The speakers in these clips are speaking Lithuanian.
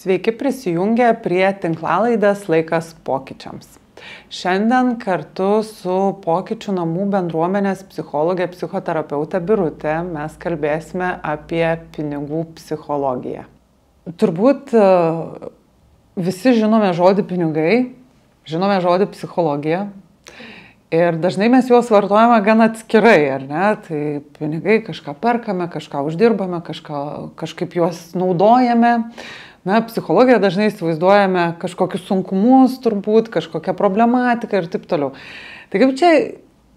Sveiki prisijungę prie tinklalaidės Laikas pokyčiams. Šiandien kartu su Pokyčių namų bendruomenės psichologė, psichoterapeutė Birutė mes kalbėsime apie pinigų psichologiją. Turbūt visi žinome žodį pinigai, žinome žodį psichologija ir dažnai mes juos vartojame gan atskirai, ar ne? Tai pinigai kažką perkame, kažką uždirbame, kažkaip juos naudojame. Na, psichologiją dažnai įsivaizduojame kažkokius sunkumus, turbūt, kažkokią problematiką ir taip toliau. Tai kaip čia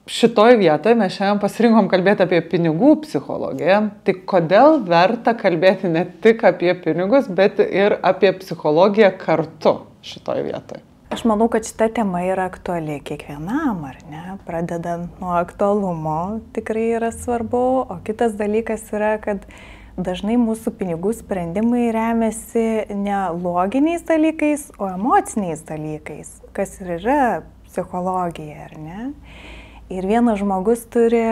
šitoj vietoje mes šiandien pasirinkom kalbėti apie pinigų psichologiją, tai kodėl verta kalbėti ne tik apie pinigus, bet ir apie psichologiją kartu šitoj vietoje? Aš manau, kad šita tema yra aktuali kiekvienam, ar ne? Pradedant nuo aktualumo tikrai yra svarbu, o kitas dalykas yra, kad dažnai mūsų pinigų sprendimai remiasi ne loginiais dalykais, o emociniais dalykais, kas ir yra psichologija, ar ne? Ir vienas žmogus turi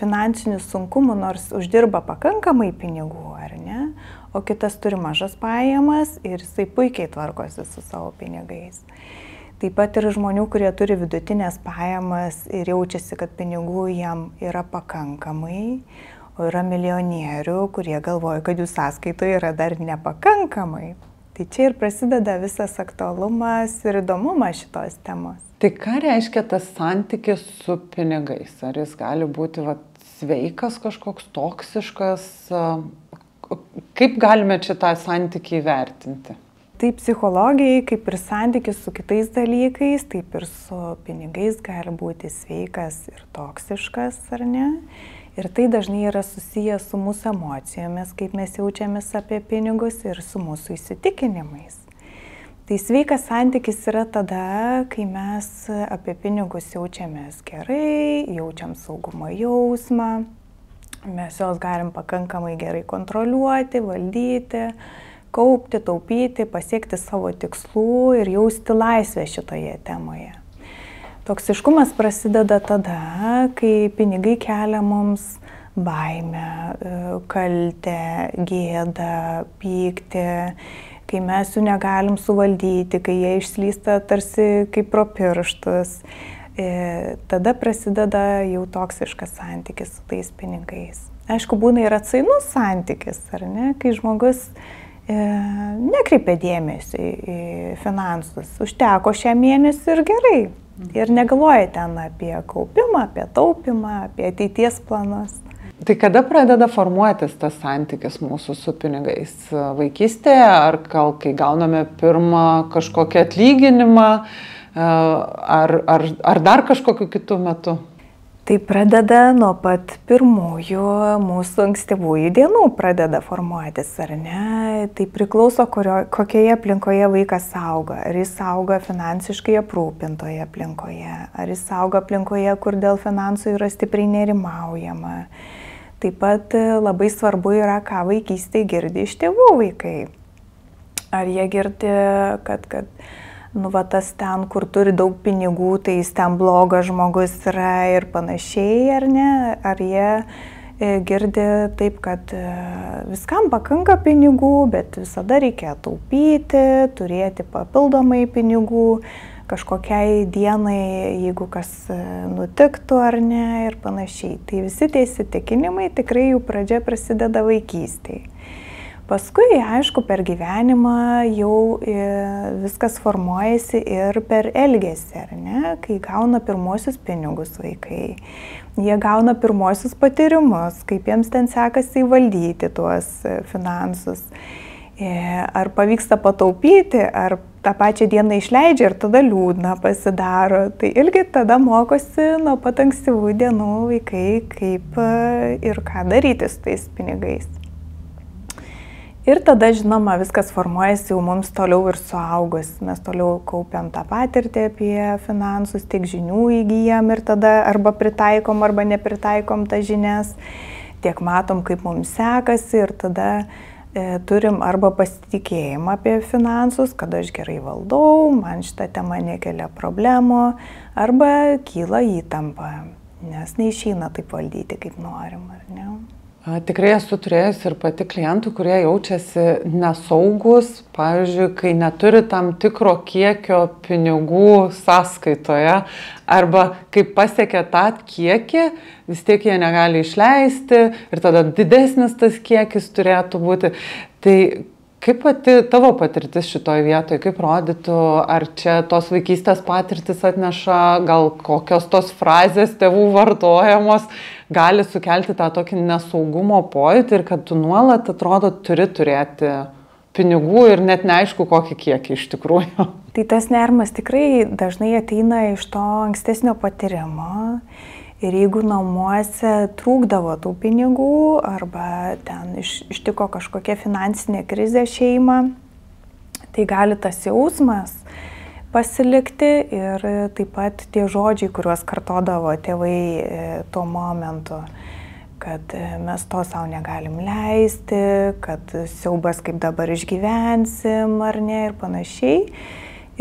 finansinių sunkumų, nors uždirba pakankamai pinigų, ar ne? O kitas turi mažas pajamas ir jisai puikiai tvarkosi su savo pinigais. Taip pat yra žmonių, kurie turi vidutinės pajamas ir jaučiasi, kad pinigų jam yra pakankamai. O yra milijonierių, kurie galvoja, kad jų sąskaitoje yra dar nepakankamai. Tai čia ir prasideda visas aktualumas ir įdomumas šitos temos. Tai ką reiškia tas santykis su pinigais? Ar jis gali būti sveikas kažkoks, toksiškas? Kaip galime čia tą santykį įvertinti? Tai psichologijai, kaip ir santykis su kitais dalykais, taip ir su pinigais gali būti sveikas ir toksiškas, ar ne? Ir tai dažnai yra susijęs su mūsų emocijomis, kaip mes jaučiamės apie pinigus ir su mūsų įsitikinimais. Tai sveikas santykis yra tada, kai mes apie pinigus jaučiamės gerai, jaučiam saugumo jausmą, mes juos galim pakankamai gerai kontroliuoti, valdyti, kaupti, taupyti, pasiekti savo tikslų ir jausti laisvę šitoje temoje. Toksiškumas prasideda tada, kai pinigai kelia mums baimę, kaltę, gėdą, pyktį, kai mes jų negalim suvaldyti, kai jie išslysta tarsi kaip pro pirštus. Tada prasideda jau toksiškas santykis su tais pinigais. Aišku, būna ir atsainus santykis, ar ne, kai žmogus nekreipia dėmesio į finansus. Užteko šią mėnesį ir gerai. Ir negalvoja ten apie kaupimą, apie taupimą, apie ateities planus. Tai kada pradeda formuotis tas santykis mūsų su pinigais? Vaikystėje ar kai gauname pirmą kažkokį atlyginimą, ar dar kažkokiu kitu metu? Tai pradeda nuo pat pirmųjų mūsų ankstyvųjų dienų pradeda formuotis, ar ne? Tai priklauso, kokioje aplinkoje vaikas auga. Ar jis auga finansiškai aprūpintoje aplinkoje, ar jis auga aplinkoje, kur dėl finansų yra stipriai nerimaujama. Taip pat labai svarbu yra, ką vaikystėje girdi iš tėvų vaikai. Ar jie girdi, kad tas ten, kur turi daug pinigų, tai jis ten blogas žmogus yra ir panašiai, ar ne? Ar jie girdi taip, kad viskam pakanka pinigų, bet visada reikia taupyti, turėti papildomai pinigų, kažkokiai dienai, jeigu kas nutiktų ar ne ir panašiai. Tai visi tie įsitikinimai tikrai jų pradžia prasideda vaikystėje. Paskui, aišku, per gyvenimą jau viskas formuojasi ir per elgesį, ar ne? Kai gauna pirmosius pinigus vaikai, jie gauna pirmosius patyrimus, kaip jiems ten sekasi įvaldyti tuos finansus. Ar pavyksta pataupyti, ar tą pačią dieną išleidžia ir tada liūdna pasidaro. Tai irgi tada mokosi nuo pat ankstyvų dienų vaikai, kaip ir ką daryti su tais pinigais. Ir tada, žinoma, viskas formuojasi jau mums toliau ir suaugus. Mes toliau kaupiam tą patirtį apie finansus, tiek žinių įgyjam ir tada arba pritaikom, arba nepritaikom tas žinias, tiek matom, kaip mums sekasi ir tada turim arba pasitikėjimą apie finansus, kad aš gerai valdau, man šitą temą nekelia problemų, arba kyla įtampa, nes neišeina taip valdyti, kaip norim, ar ne? Tikrai esu turėjusi ir pati klientų, kurie jaučiasi nesaugus, pavyzdžiui, kai neturi tam tikro kiekio pinigų sąskaitoje, arba kai pasiekia tą kiekį, vis tiek jie negali išleisti ir tada didesnis tas kiekis turėtų būti. Tai kaip pati tavo patirtis šitoje vietoje, kaip rodytų, ar čia tos vaikystės patirtis atneša, gal kokios tos frazės tėvų vartojamos, gali sukelti tą tokį nesaugumo pojūtį ir kad tu nuolat, atrodo, turi turėti pinigų ir net neaišku, kokį kiekį iš tikrųjų. Tai tas nerimas tikrai dažnai ateina iš to ankstesnio patyrimo. Ir jeigu namuose trūkdavo tų pinigų arba ten ištiko kažkokia finansinė krizė šeimą, tai gali tas jausmas pasilikti ir taip pat tie žodžiai, kuriuos kartodavo tėvai tuo momentu, kad mes to savo negalim leisti, kad siaubas kaip dabar išgyvensim ar ne ir panašiai.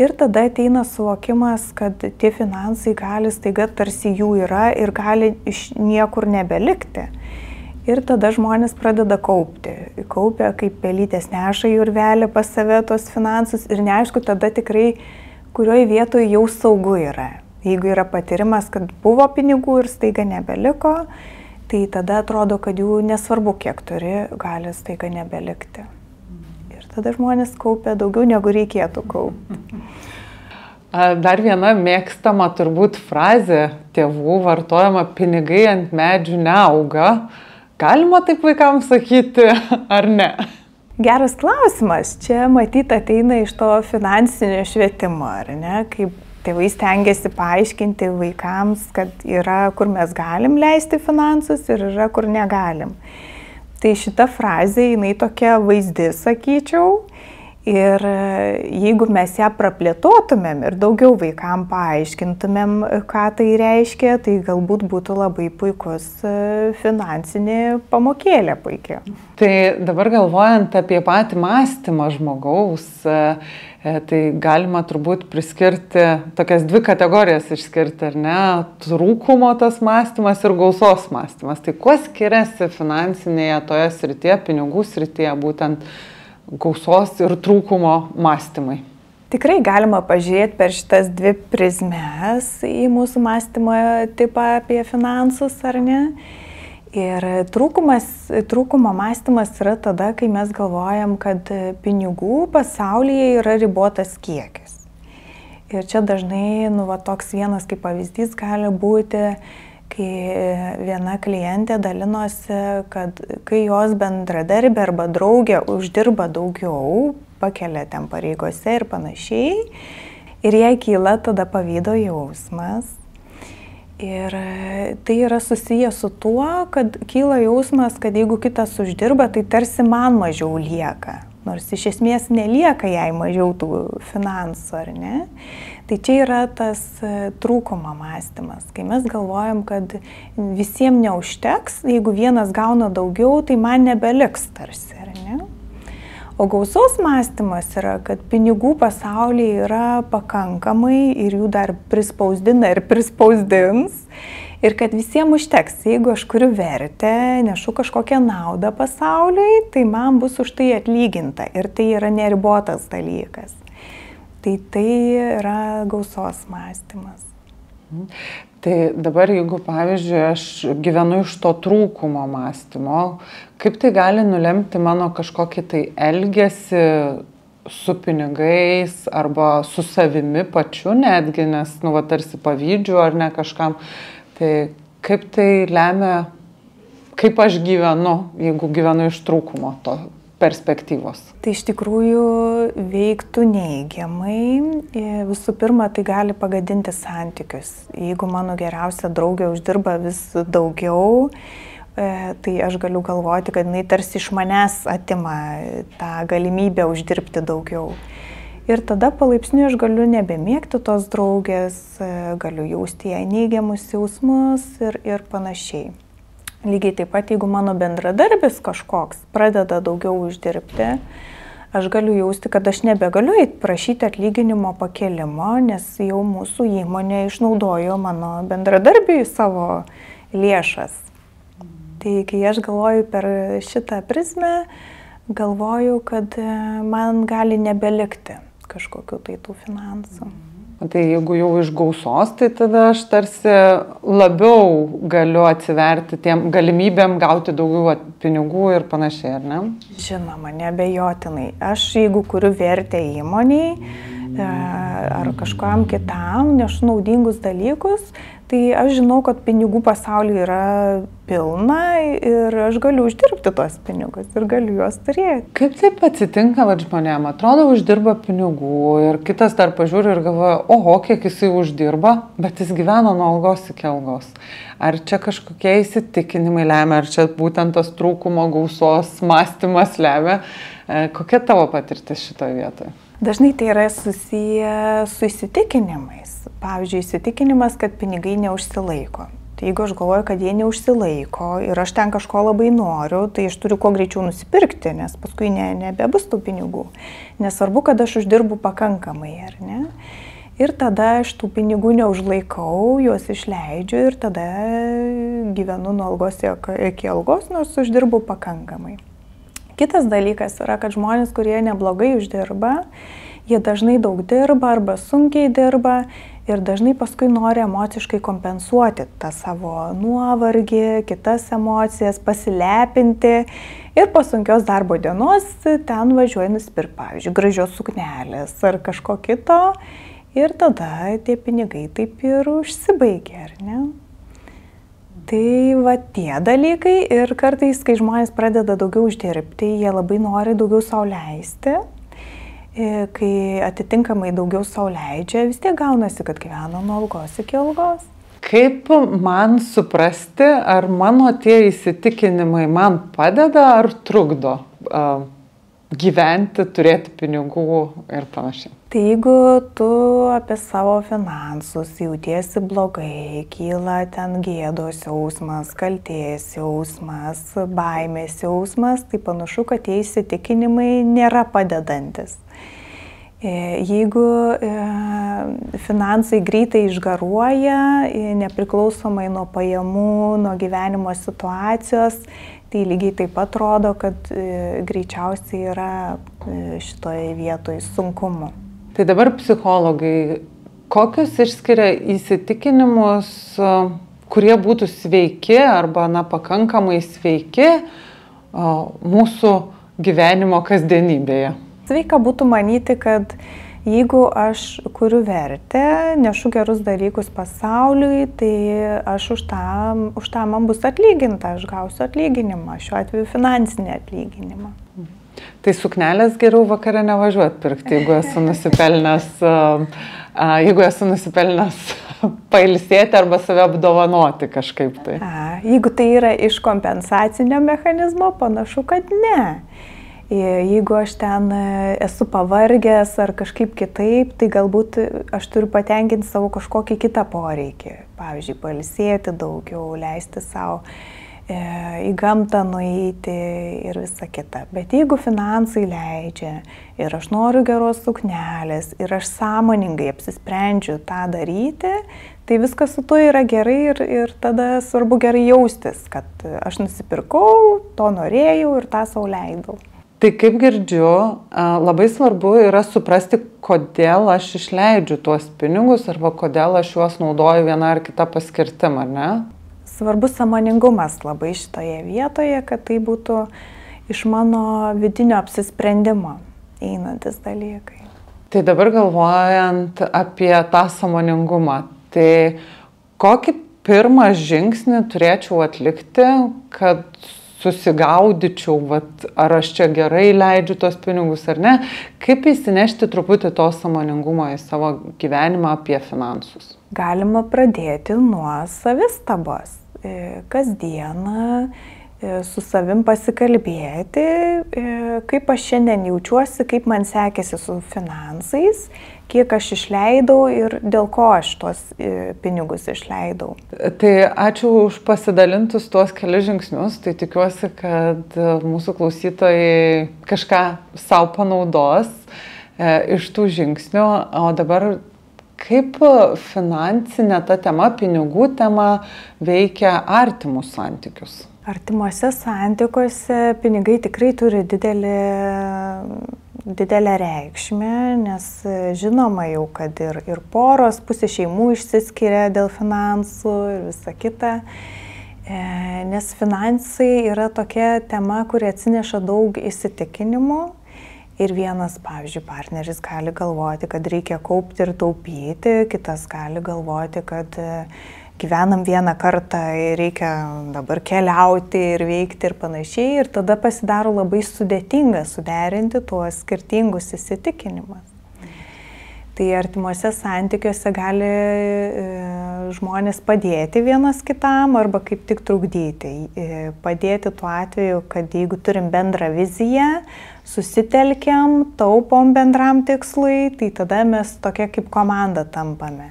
Ir tada ateina suvokimas, kad tie finansai gali staiga tarsi jų yra ir gali iš niekur nebelikti. Ir tada žmonės pradeda kaupti. Kaupia kaip pelytės neša į urvelę pas save tos finansus ir neaišku tada tikrai, kurioje vietoje jau saugu yra. Jeigu yra patyrimas, kad buvo pinigų ir staiga nebeliko, tai tada atrodo, kad jų nesvarbu kiek turi, gali staiga nebelikti. Tada žmonės kaupia daugiau negu reikėtų kaupti. Dar viena mėgstama turbūt frazė tėvų vartojama: pinigai ant medžių neauga. Galima taip vaikams sakyti, ar ne? Geras klausimas. Čia matyt ateina iš to finansinio švietimo, ar ne? Kaip tėvai stengiasi paaiškinti vaikams, kad yra, kur mes galim leisti finansus ir yra, kur negalim. Tai šita frazė, jinai tokia vaizdi, sakyčiau, ir jeigu mes ją praplėtotumėm ir daugiau vaikam paaiškintumėm, ką tai reiškia, tai galbūt būtų labai puikus finansinė pamokėlė puikia. Tai dabar galvojant apie patį mąstymą žmogaus, tai galima turbūt priskirti, tokias dvi kategorijas išskirti, ar ne? Trūkumo tas mąstymas ir gausos mąstymas. Tai kuo skiriasi finansinėje toje srityje, pinigų srityje, būtent gausos ir trūkumo mąstymai? Tikrai galima pažiūrėti per šitas dvi prizmes į mūsų mąstymo tipą apie finansus, ar ne? Ir trūkumo mąstymas yra tada, kai mes galvojam, kad pinigų pasaulyje yra ribotas kiekis. Ir čia dažnai, toks vienas kaip pavyzdys gali būti, kai viena klientė dalinosi, kad kai jos bendradarbė arba draugė uždirba daugiau, pakelia ten pareigose ir panašiai, ir jai kyla tada pavydo jausmas. Ir tai yra susiję su tuo, kad kyla jausmas, kad jeigu kitas uždirba, tai tarsi man mažiau lieka. Nors iš esmės nelieka jai mažiau tų finansų, ar ne? Tai čia yra tas trūkumo mąstymas. Kai mes galvojam, kad visiems neužteks, jeigu vienas gauna daugiau, tai man nebeliks tarsi, ar ne? O gausos mąstymas yra, kad pinigų pasaulyje yra pakankamai ir jų dar prispausdina ir prispausdins. Ir kad visiems užteks, jeigu aš kuriu vertę, nešu kažkokią naudą pasauliui, tai man bus už tai atlyginta. Ir tai yra neribotas dalykas. Tai yra gausos mąstymas. Tai dabar, jeigu, pavyzdžiui, aš gyvenu iš to trūkumo mąstymo, kaip tai gali nulemti mano kažkokį tai elgesį su pinigais arba su savimi pačiu netgi, nes, tarsi pavydžiu ar ne kažkam, tai kaip tai lemia, kaip aš gyvenu, jeigu gyvenu iš trūkumo to perspektyvos? Tai iš tikrųjų veiktų neigiamai. Visų pirma, tai gali pagadinti santykius. Jeigu mano geriausia draugė uždirba vis daugiau, tai aš galiu galvoti, kad jinai tarsi iš manęs atima tą galimybę uždirbti daugiau. Ir tada palaipsniui aš galiu nebemėgti tos draugės, galiu jausti jai neigiamus jausmus ir panašiai. Lygiai taip pat, jeigu mano bendradarbis kažkoks pradeda daugiau uždirbti, aš galiu jausti, kad aš nebegaliu eiti prašyti atlyginimo pakelimo, nes jau mūsų įmonė išnaudojo mano bendradarbiui savo lėšas. Tai kai aš galvoju per šitą prizmę, galvoju, kad man gali nebelikti kažkokiu tai tų finansų. Tai jeigu jau iš gausos, tai tada aš tarsi labiau galiu atsiverti tiem galimybėm gauti daugiau pinigų ir panašiai, ar ne? Žinoma, neabejotinai. Aš jeigu kuriu vertę įmoniai ar kažkam kitam, nešu naudingus dalykus, tai aš žinau, kad pinigų pasaulyje yra pilna ir aš galiu uždirbti tos pinigus ir galiu juos turėti. Kaip taip atsitinka žmonėm? Atrodo, uždirba pinigų ir kitas dar pažiūri ir galvoja, oho, kiek jisai uždirba, bet jis gyvena nuo algos iki algos. Ar čia kažkokie įsitikinimai lemia, ar čia būtent tas trūkumo gausos mąstymas lemia? Kokia tavo patirtis šitoje vietoje? Dažnai tai yra susiję su įsitikinimais. Pavyzdžiui, įsitikinimas, kad pinigai neužsilaiko. Tai jeigu aš galvoju, kad jie neužsilaiko ir aš ten kažko labai noriu, tai aš turiu kuo greičiau nusipirkti, nes paskui nebebus tų pinigų. Nesvarbu, kad aš uždirbu pakankamai, ar ne? Ir tada aš tų pinigų neužlaikau, juos išleidžiu ir tada gyvenu nuo algos iki algos, nors uždirbu pakankamai. Kitas dalykas yra, kad žmonės, kurie neblogai uždirba, jie dažnai daug dirba arba sunkiai dirba ir dažnai paskui nori emociškai kompensuoti tą savo nuovargį, kitas emocijas, pasilepinti ir po sunkios darbo dienos ten važiuoja nusipirkti, pavyzdžiui, gražios suknelės ar kažko kito ir tada tie pinigai taip ir užsibaigia, ar ne? Tai va tie dalykai ir kartais, kai žmonės pradeda daugiau uždirbti, jie labai nori daugiau sau leisti. Kai atitinkamai daugiau sau leidžia, vis tiek gaunasi, kad gyvena nuo algos iki algos. Kaip man suprasti, ar mano tie įsitikinimai man padeda ar trukdo gyventi, turėti pinigų ir panašiai? Tai jeigu tu apie savo finansus jautiesi blogai, kyla ten gėdos jausmas, kaltės jausmas, baimės jausmas, tai panašu, kad tie įsitikinimai nėra padedantis. Jeigu finansai greitai išgaruoja, nepriklausomai nuo pajamų, nuo gyvenimo situacijos, tai lygiai taip pat rodo, kad greičiausiai yra šitoje vietoje sunkumų. Tai dabar psichologai, kokius išskiria įsitikinimus, kurie būtų sveiki arba pakankamai sveiki mūsų gyvenimo kasdienybėje? Sveika būtų manyti, kad jeigu aš kuriu vertę, nešu gerus dalykus pasauliui, tai aš už tą man bus atlyginta, aš gausiu atlyginimą, šiuo atveju finansinį atlyginimą. Tai suknelės geriau vakare nevažiuoti pirkti, jeigu esu nusipelnęs pailsėti arba save apdovanoti kažkaip tai. Jeigu tai yra iš kompensacinio mechanizmo, panašu, kad ne. Jeigu aš ten esu pavargęs ar kažkaip kitaip, tai galbūt aš turiu patenkinti savo kažkokį kitą poreikį. Pavyzdžiui, pailsėti daugiau, leisti savo į gamtą nueiti ir visa kita. Bet jeigu finansai leidžia ir aš noriu geros suknelės ir aš sąmoningai apsisprendžiu tą daryti, tai viskas su tuo yra gerai ir tada svarbu gerai jaustis, kad aš nusipirkau, to norėjau ir tą sau leidau. Tai kaip girdžiu, labai svarbu yra suprasti, kodėl aš išleidžiu tuos pinigus arba kodėl aš juos naudoju vieną ar kitą paskirtim, ar ne? Svarbus sąmoningumas labai šitoje vietoje, kad tai būtų iš mano vidinio apsisprendimo einantis dalykai. Tai dabar galvojant apie tą sąmoningumą, tai kokį pirmą žingsnį turėčiau atlikti, kad susigaudyčiau, ar aš čia gerai leidžiu tos pinigus ar ne, kaip įsinešti truputį to sąmoningumo į savo gyvenimą apie finansus? Galima pradėti nuo savistabos. Kasdieną su savim pasikalbėti, kaip aš šiandien jaučiuosi, kaip man sekėsi su finansais, kiek aš išleidau ir dėl ko aš tuos pinigus išleidau. Tai ačiū už pasidalintus tuos kelius žingsnius, tai tikiuosi, kad mūsų klausytojai kažką savo panaudos iš tų žingsnių, o dabar kaip finansinė ta tema, pinigų tema veikia artimus santykius? Artimuose santykiuose pinigai tikrai turi didelę reikšmę, nes žinoma jau, kad ir poros, pusė šeimų išsiskiria dėl finansų ir visa kita. Nes finansai yra tokia tema, kuri atsineša daug įsitikinimų. Ir vienas, pavyzdžiui, partneris gali galvoti, kad reikia kaupti ir taupyti, kitas gali galvoti, kad gyvenam vieną kartą ir reikia dabar keliauti ir veikti ir panašiai. Ir tada pasidaro labai sudėtinga suderinti tuos skirtingus įsitikinimus. Tai artimuose santykiuose gali žmonės padėti vienas kitam arba kaip tik trukdyti. Padėti tuo atveju, kad jeigu turim bendrą viziją, susitelkiam, taupom bendram tikslui, tai tada mes tokia kaip komanda tampame.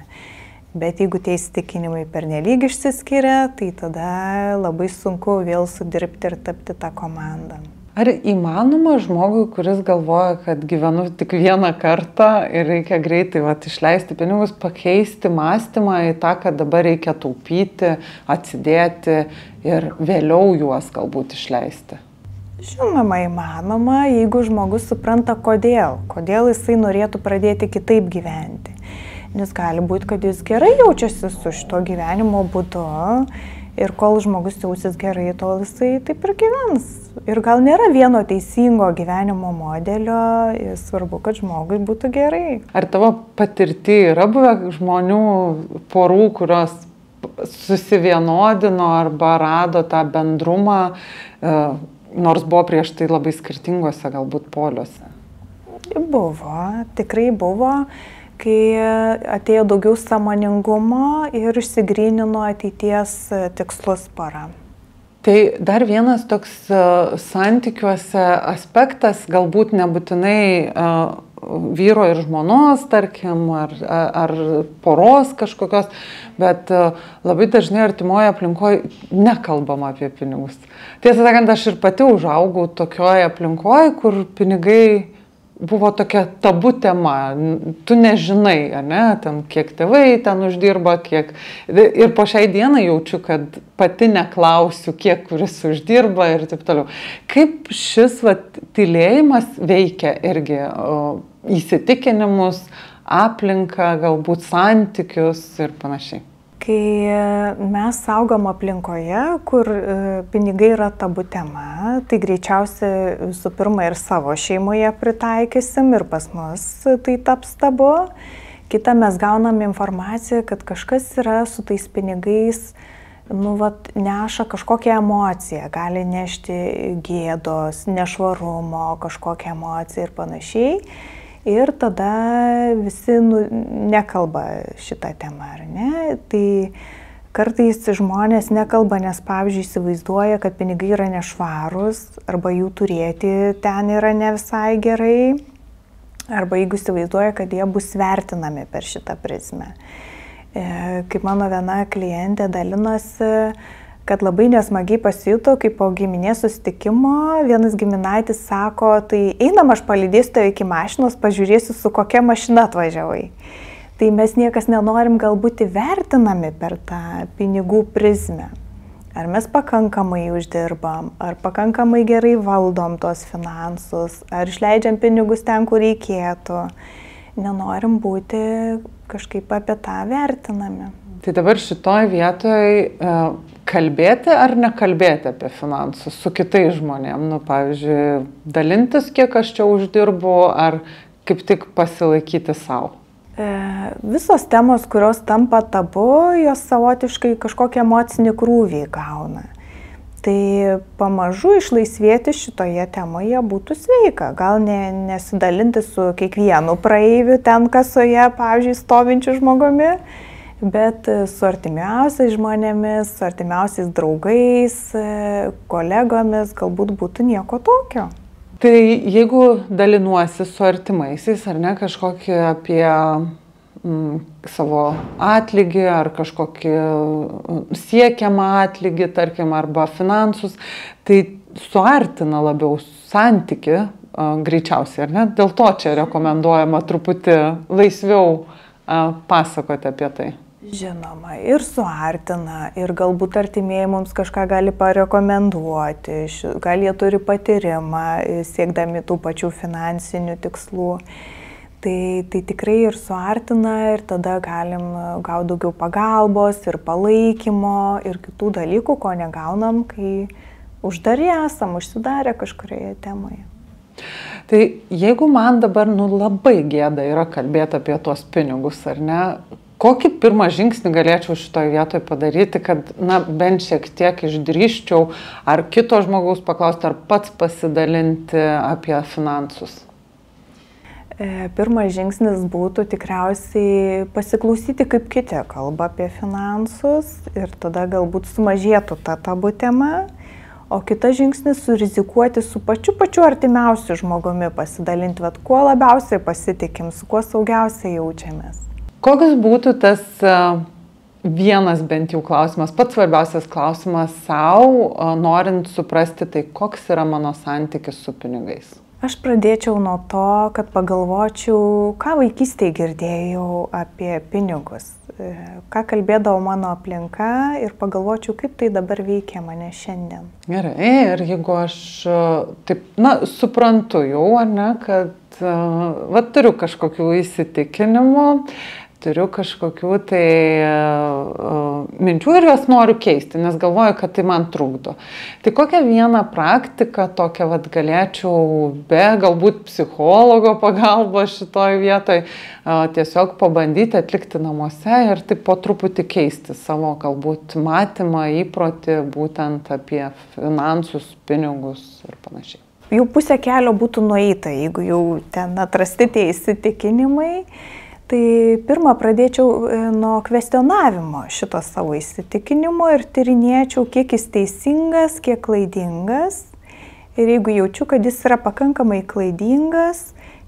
Bet jeigu tie įsitikinimai pernelyg išsiskiria, tai tada labai sunku vėl sudirbti ir tapti tą komandą. Ar įmanoma žmogui, kuris galvoja, kad gyvenu tik vieną kartą ir reikia greitai išleisti pinigus, pakeisti mąstymą į tą, kad dabar reikia taupyti, atsidėti ir vėliau juos galbūt išleisti? Žinoma, įmanoma, jeigu žmogus supranta, kodėl jisai norėtų pradėti kitaip gyventi. Nes gali būti, kad jis gerai jaučiasi su šito gyvenimo būdu ir kol žmogus jausis gerai, tol jisai taip ir gyvens. Ir gal nėra vieno teisingo gyvenimo modelio, svarbu, kad žmogui būtų gerai. Ar tavo patirty yra buvę žmonių, porų, kurios susivienodino arba rado tą bendrumą, nors buvo prieš tai labai skirtingose galbūt poliuose? Buvo, tikrai buvo, kai atėjo daugiau sąmoningumo ir išsigrynino ateities tikslus pora. Tai dar vienas toks santykiuose aspektas, galbūt nebūtinai vyro ir žmonos, tarkim, ar poros kažkokios, bet labai dažnai artimoje aplinkoje nekalbama apie pinigus. Tiesą sakant, aš ir pati užaugau tokioje aplinkoje, kur pinigai buvo tokia tabu tema. Tu nežinai, ten kiek tėvai ten uždirba, kiek. Ir po šiai dienai jaučiu, kad pati neklausiu, kiek kuris uždirba ir taip toliau. Kaip šis tylėjimas veikia irgi įsitikinimus, aplinką, galbūt santykius ir panašiai? Kai mes augam aplinkoje, kur pinigai yra tabu tema, tai greičiausiai visų pirma ir savo šeimoje pritaikysim ir pas mus tai taps tabu. Kita, mes gaunam informaciją, kad kažkas yra su tais pinigais, neša kažkokią emociją, gali nešti gėdos, nešvarumo, kažkokią emociją ir panašiai. Ir tada visi nekalba šitą temą, ar ne? Tai kartais žmonės nekalba, nes, pavyzdžiui, įsivaizduoja, kad pinigai yra nešvarūs, arba jų turėti ten yra ne visai gerai, arba jeigu įsivaizduoja, kad jie bus vertinami per šitą prizmę. Kaip mano viena klientė dalinosi, kad labai nesmagiai pasijuto, kai po giminės susitikimo vienas giminaitis sako, tai einam, aš palydėsiu tave iki mašinos, pažiūrėsiu, su kokia mašina atvažiavai. Tai mes niekas nenorim galbūt įvertinami per tą pinigų prizmę. Ar mes pakankamai uždirbam, ar pakankamai gerai valdom tos finansus, ar išleidžiam pinigus ten, kur reikėtų. Nenorim būti kažkaip apie tą vertinami. Tai dabar šitoj vietoj kalbėti ar nekalbėti apie finansus su kitais žmonėm? Pavyzdžiui, dalintis, kiek aš čia uždirbu, ar kaip tik pasilaikyti savo? Visos temos, kurios tampa tabu, jos savotiškai kažkokią emocinį krūvį gauna. Tai pamažu išlaisvėti šitoje temoje būtų sveika. Gal nesidalinti su kiekvienu praeiviu ten kasoje, pavyzdžiui, stovinčiu žmogumi, bet su artimiausiais žmonėmis, su artimiausiais draugais, kolegomis galbūt būtų nieko tokio. Tai jeigu dalinuosi su artimaisiais, ar ne, kažkokį apie savo atlygį, ar kažkokį siekiamą atlygį, tarkim, arba finansus, tai suartina labiau santykį, greičiausiai, ar ne? Dėl to čia rekomenduojama truputį laisviau pasakoti apie tai. Žinoma, ir suartina, ir galbūt artimieji mums kažką gali parekomenduoti, gal jie turi patyrimą, siekdami tų pačių finansinių tikslų. Tai tikrai ir suartina, ir tada galim gauti daugiau pagalbos, ir palaikymo, ir kitų dalykų, ko negaunam, kai uždari esam, užsidarę kažkurioje temoje. Tai jeigu man dabar labai gėda yra kalbėti apie tuos pinigus, ar ne, kokį pirmą žingsnį galėčiau šitoje vietoje padaryti, kad bent šiek tiek išdrįsčiau, ar kito žmogaus paklausti, ar pats pasidalinti apie finansus? Pirmas žingsnis būtų tikriausiai pasiklausyti, kaip kiti kalba apie finansus, ir tada galbūt sumažėtų ta tabu tema. O kitas žingsnis surizikuoti su pačiu artimiausiu žmogumi, pasidalinti, kuo labiausiai pasitikim, su kuo saugiausiai jaučiamės. Koks būtų tas vienas bent jau klausimas, pats svarbiausias klausimas savo, norint suprasti, tai koks yra mano santykis su pinigais? Aš pradėčiau nuo to, kad pagalvočiau, ką vaikystėje girdėjau apie pinigus, ką kalbėdavo mano aplinka, ir pagalvočiau, kaip tai dabar veikia mane šiandien. Gerai, ir jeigu aš taip, suprantu jau, ar ne, kad turiu kažkokių įsitikinimų, turiu kažkokių tai minčių ir juos noriu keisti, nes galvoju, kad tai man trukdo. Tai kokią vieną praktiką tokią galėčiau be galbūt psichologo pagalbos šitoj vietoj tiesiog pabandyti atlikti namuose ir taip po truputį keisti savo galbūt matymą, įprotį būtent apie finansus, pinigus ir panašiai. Jau pusę kelio būtų nueita, jeigu jau ten atrasti tie įsitikinimai. Tai pirmą pradėčiau nuo kvestionavimo šito savo įsitikinimo ir tyrinėčiau, kiek jis teisingas, kiek klaidingas. Ir jeigu jaučiu, kad jis yra pakankamai klaidingas,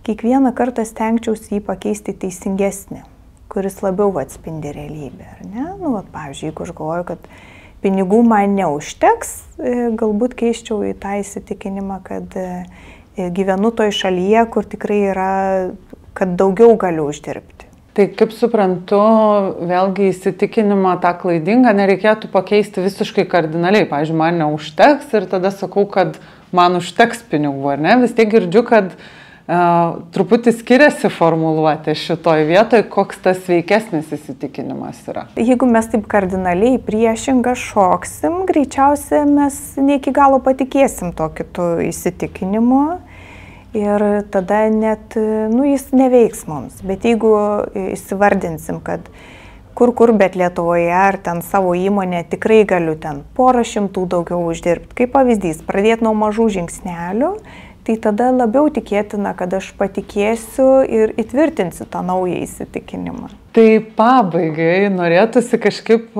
kiekvieną kartą stengčiausi jį pakeisti teisingesnį, kuris labiau atspindi realybę. Ar ne? Pavyzdžiui, jeigu aš galvoju, kad pinigų man neužteks, galbūt keisčiau į tą įsitikinimą, kad gyvenu toj šalyje, kur tikrai yra, kad daugiau galiu uždirbti. Tai kaip suprantu, vėlgi įsitikinimą tą klaidingą nereikėtų pakeisti visiškai kardinaliai. Pavyzdžiui, man neužteks ir tada sakau, kad man užteks pinigų, ar ne? Vis tiek girdžiu, kad truputį skiriasi formuluoti šitoj vietoj, koks tas sveikesnis įsitikinimas yra. Jeigu mes taip kardinaliai priešingą šoksim, greičiausiai mes ne iki galo patikėsim to kitų įsitikinimu. Ir tada net, jis neveiks mums. Bet jeigu įsivardinsim, kad kur, bet Lietuvoje ar ten savo įmonė tikrai galiu ten 100 daugiau uždirbti. Kaip pavyzdys, pradėti nuo mažų žingsnelių, tai tada labiau tikėtina, kad aš patikėsiu ir įtvirtinsiu tą naują įsitikinimą. Tai pabaigai norėtųsi kažkaip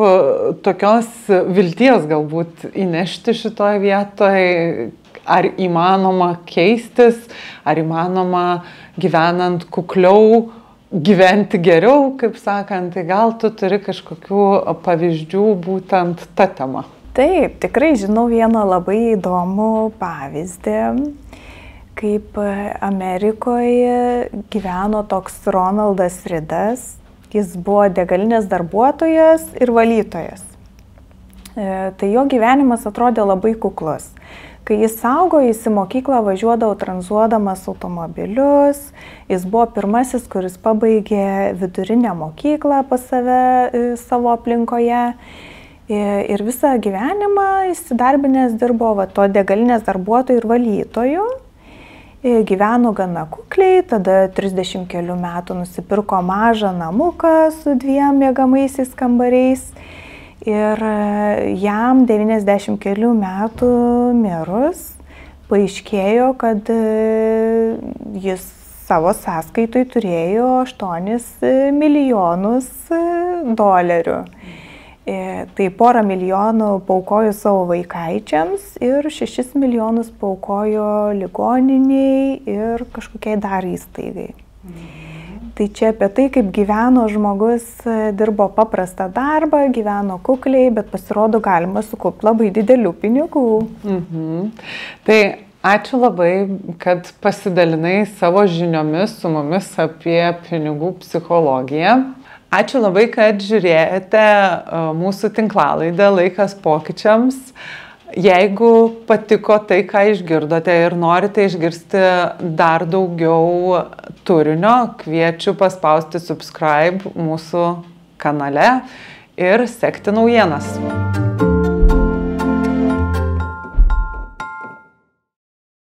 tokios vilties galbūt įnešti šitoje vietoje. Ar įmanoma keistis, ar įmanoma gyvenant kukliau, gyventi geriau, kaip sakant, tai gal tu turi kažkokių pavyzdžių būtent tą temą? Taip, tikrai žinau vieną labai įdomų pavyzdį, kaip Amerikoje gyveno toks Ronaldas Reagas. Jis buvo degalinės darbuotojas ir valytojas. Tai jo gyvenimas atrodė labai kuklus. Kai jis augo, jis į mokyklą važiuodavo tranzuodamas automobilius, jis buvo pirmasis, kuris pabaigė vidurinę mokyklą pas save savo aplinkoje. Ir visą gyvenimą įsidarbinęs dirbo to degalinės darbuotojų ir valytojų. Gyveno gana kukliai, tada 30 kelių metų nusipirko mažą namuką su 2 miegamaisiais kambariais. Ir jam 90 kelių metų mirus paaiškėjo, kad jis savo sąskaitoj turėjo 8 milijonus dolerių. Tai 1,5 milijonų paaukojo savo vaikaičiams ir 6 milijonus paaukojo ligoniniai ir kažkokiai dar įstaigai. Tai čia apie tai, kaip gyveno žmogus, dirbo paprastą darbą, gyveno kukliai, bet pasirodo galima sukaupti labai didelių pinigų. Tai ačiū labai, kad pasidalinai savo žiniomis su mumis apie pinigų psichologiją. Ačiū labai, kad žiūrėjote mūsų tinklalaidę Laikas pokyčiams. Jeigu patiko tai, ką išgirdote ir norite išgirsti dar daugiau turinio, kviečiu paspausti subscribe mūsų kanale ir sekti naujienas.